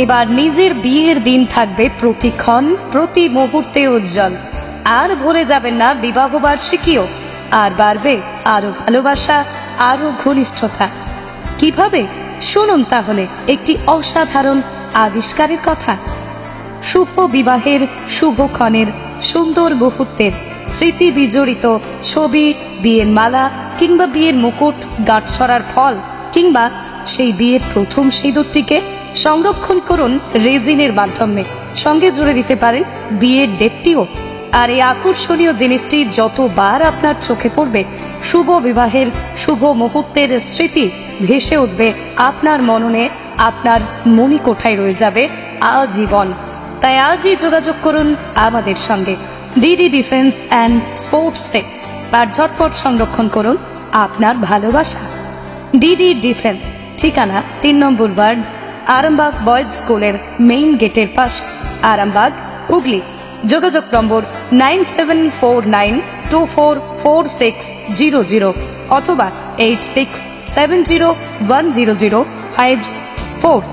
এবার নিজের বিয়ের দিন থাকবে প্রতিক্ষণ প্রতি মুহূর্তে উজ্জ্বল। আর ভরে যাবেন না বিবাহ বার্ষিকীও, আর বাড়বে আরো ভালোবাসা, আরো ঘনিষ্ঠতা। কিভাবে? শুনুন তাহলে একটি অসাধারণ আবিষ্কারের কথা। শুভ বিবাহের শুভক্ষণের সুন্দর মুহূর্তের স্মৃতি বিজড়িত ছবি, বিয়ের মালা কিংবা বিয়ের মুকুট, গাঁটছড়ার ফল কিংবা সেই বিয়ের প্রথম সিঁদুরটিকে সংরক্ষণ করুন রেজিনের মাধ্যমে। সঙ্গে জুড়ে দিতে পারেন বিয়ের ডেটটিও। আর এই আকর্ষণীয় জিনিসটি যতবার আপনার চোখে পড়বে, শুভ বিবাহের শুভ মুহূর্তের স্মৃতি ভেসে উঠবে আপনার মননে, আপনার মণিকোঠায় রয়ে যাবে আজীবন। তাই আজই যোগাযোগ করুন আমাদের সঙ্গে ডিডি ডিফেন্স অ্যান্ড স্পোর্টসে, আর ঝটপট সংরক্ষণ করুন আপনার ভালোবাসা। ডিডি ডিফেন্স, ঠিকানা 3 নম্বর ওয়ার্ড, আরামবাগ বয়েজ স্কুলের মেইন গেটের পাশ, আরামবাগ, হুগলি। যোগাযোগ নম্বর 9749244600 অথবা 8670100564।